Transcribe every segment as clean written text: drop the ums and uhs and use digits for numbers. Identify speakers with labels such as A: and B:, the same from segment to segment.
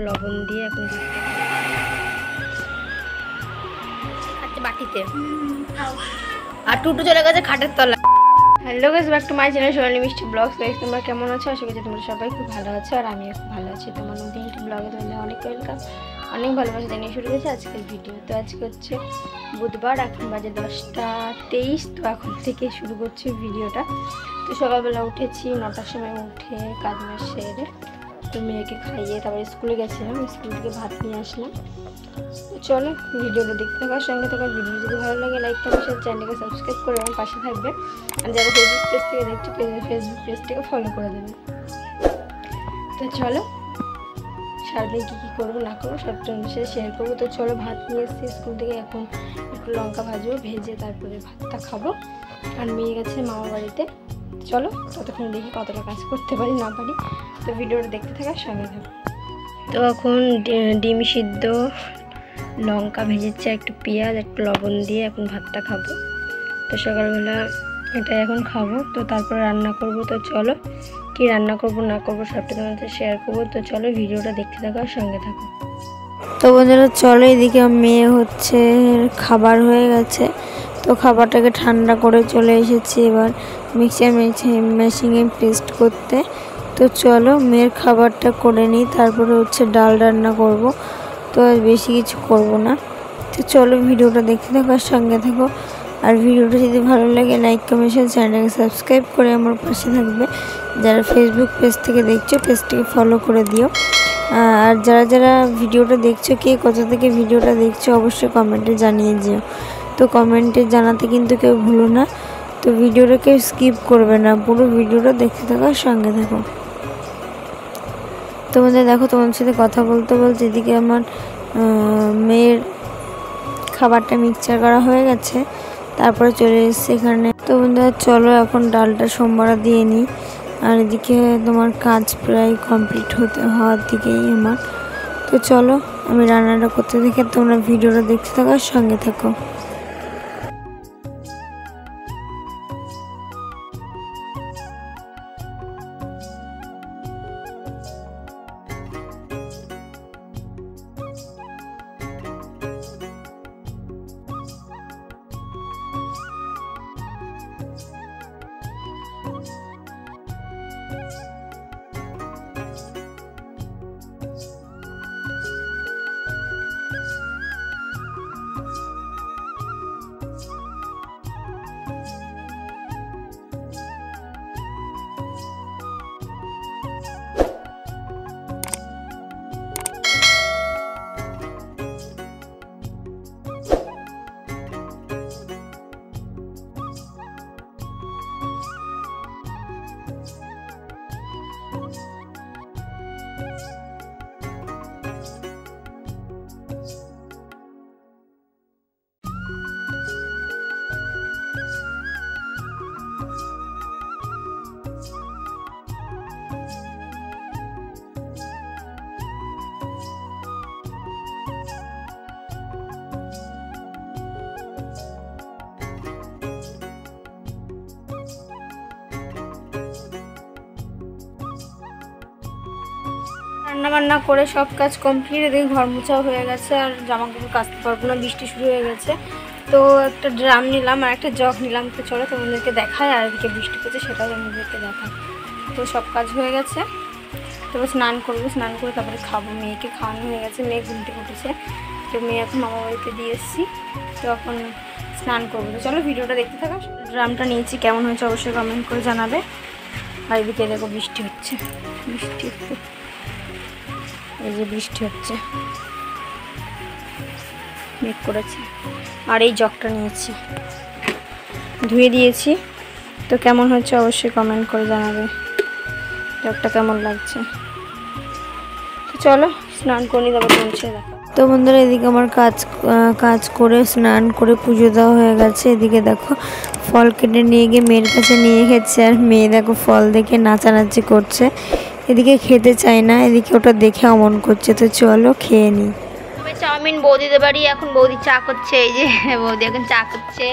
A: লবণ দিয়ে এখন আচ্ছা বাটিতে আর টুটু চলে গেছে খাটের তলা। Hello guys, back to my channel Sonali Mishti vlogs. Guys তোমরা কেমন আছো? আশা করি তোমরা সবাই খুব ভালো আছো আর আমিও খুব ভালো আছি। তোমার নতুন একটি ব্লগে তোমাদের অনেক ওয়েলকাম, অনেক ভালোবাসা জানিয়ে শুরু করেছি আজকের ভিডিও। তো আজকে হচ্ছে বুধবার, এখন বাজে 10টা 23। তো এখন থেকে শুরু করছি ভিডিওটা। তো সকালবেলা উঠেছি 9টার সময়, উঠে কাজ বাজ সেরে তো মেয়েকে খাইয়ে তারপরে স্কুলে গেছিলাম, স্কুল থেকে ভাত নিয়ে আসলাম। তো চলো ভিডিওটা দেখতে থাকার সঙ্গে থাকার। ভিডিও যদি ভালো লাগে লাইক কমেন্ট শেয়ার, চ্যানেলকে সাবস্ক্রাইব করে আমার পাশে থাকবে। আর যারা ফেসবুক পেজ থেকে দেখছো ফেসবুক পেজটাকে ফলো করে দেবে। তো চলো সারাদিন কী করবো না করবো সব তোমাদের সাথে শেয়ার করবো। তো চলো ভাত নিয়ে এসেছি স্কুল থেকে, এখন একটু লঙ্কা ভাজবো, ভেজে তারপরে ভাতটা খাবো। আর মেয়ে গেছে মামা বাড়িতে। চলো ততক্ষণ দেখি কতটা কাজ করতে পারি না পারি। তো ভিডিওটা দেখতে থাকার সঙ্গে থাকো। তো এখন ডিম সিদ্ধ, লঙ্কা ভেজেছে, একটু পেঁয়াজ, একটু লবণ দিয়ে এখন ভাতটা খাবো। তো সকালবেলা এটা এখন খাবো, তো তারপর রান্না করব। তো চলো কি রান্না করব না করব সবটা তোমাদের শেয়ার করবো। তো চলো ভিডিওটা দেখতে থাকো আর সঙ্গে থাকো।
B: তো বন্ধুরা চলো, এদিকে মেয়ে হচ্ছে খাবার হয়ে গেছে, তো খাবারটাকে ঠান্ডা করে চলে এসেছি এবার মিক্সার মেশিনে পেস্ট করতে। তো চলো মেয়ের খাবারটা করে নিই, তারপরে হচ্ছে ডাল রান্না করব। তো আর বেশি কিছু করব না। তো চলো ভিডিওটা দেখতে থাকো আর সঙ্গে থাকো। আর ভিডিওটা যদি ভালো লাগে লাইক কমেন্ট শেয়ার, চ্যানেলকে সাবস্ক্রাইব করে আমার পাশে থাকবে। যারা ফেসবুক পেজ থেকে দেখছো পেজটিকে ফলো করে দিও। আর যারা যারা ভিডিওটা দেখছো, কে কোথা থেকে ভিডিওটা দেখছো অবশ্যই কমেন্টে জানিয়ে দিও। তো কমেন্টে জানাতে কিন্তু কেউ ভুলো না। তো ভিডিওটা কেউ স্কিপ করবে না, পুরো ভিডিওটা দেখতে থাকো আর সঙ্গে থাকো। তোমাদের দেখো, তোমাদের সাথে কথা বলতে বলতে এদিকে আমার মেয়ের খাবারটা মিক্সচার করা হয়ে গেছে, তারপরে চলে এসেছে এখানে। তো বন্ধুরা চলো এখন ডালটা সোমবারা দিয়ে নিই। আর এদিকে তোমার কাজ প্রায় কমপ্লিট হওয়ার দিকেই আমার। তো চলো আমি রান্নাটা করতে দেখে তোমরা ভিডিওটা দেখতে থাকো আর সঙ্গে থাকো।
A: রান্না বান্না করে সব কাজ কমপ্লিট, এদিকে ঘর মোছাও হয়ে গেছে। আর জামা কাপড় কাচতে পারবো না, বৃষ্টি শুরু হয়ে গেছে। তো একটা ড্রাম নিলাম আর একটা জগ নিলাম। তো চলো তোমাদেরকে দেখায়, আর এদিকে বৃষ্টি পড়ছে সেটাও তোমাদেরকে দেখায়। তো সব কাজ হয়ে গেছে, তো স্নান করবো, স্নান করে তারপরে খাবো। মেয়েকে খাওয়ানো হয়ে গেছে, মেয়ে ঘুম থেকে উঠেছে। তো মেয়ে এখন মামা বাড়িতে দিয়ে এসেছি, তো এখন স্নান করবো। তো চলো ভিডিওটা দেখতে থাকো। ড্রামটা নিয়েছি, কেমন হয়েছে অবশ্যই কমেন্ট করে জানাবে। আর এদিকে দেখো বৃষ্টি হচ্ছে, বৃষ্টি এই যে বৃষ্টি হচ্ছে, মেঘ করেছে। আর এই জগটা নিয়েছি, ধুয়ে দিয়েছি। তো কেমন হচ্ছে অবশ্যই কমেন্ট করে জানাবে, জগটা কেমন লাগছে। তো চলো স্নান করে তারপর পৌঁছে দেখো।
B: তো বন্ধুরা এদিকে আমার কাজ করে স্নান করে পুজো দেওয়া হয়ে গেছে। এদিকে দেখো ফল কেটে নিয়ে গিয়ে মেয়ের কাছে নিয়ে গেছে, আর মেয়ে দেখো ফল দেখে নাচানাচি করছে। এদিকে খেতে চায় না, এদিকে ওটা দেখে অমন করছে। তো চলো খেয়ে নিই।
A: চাউমিন বৌদিদের বাড়ি, এখন বৌদি চা করছে। এই যে বৌদি এখন চা করছে,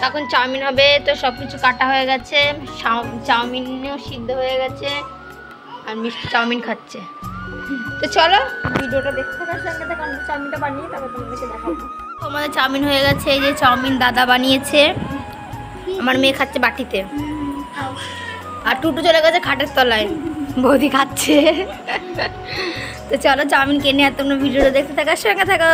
A: তখন চাউমিন হবে। তো সব কিছু কাটা হয়ে গেছে, চাউমিনও সিদ্ধ হয়ে গেছে, আর মিষ্টি চাউমিন খাচ্ছে। তো চলো ভিডিওটা দেখতে থাকার সঙ্গে থেকে আমরা চাউমিনটা বানিয়ে তারপর তোমাদেরকে দেখাবো। আমাদের চাউমিন হয়ে গেছে, এই যে চাউমিন দাদা বানিয়েছে, আমার মেয়ে খাচ্ছে বাটিতে, আর টুটু চলে গেছে খাটের তলায়, বৌদি খাচ্ছে। তো চলো চাউমিন কিনে আর তোমরা ভিডিওটা দেখতে থাকার সঙ্গে থাকো।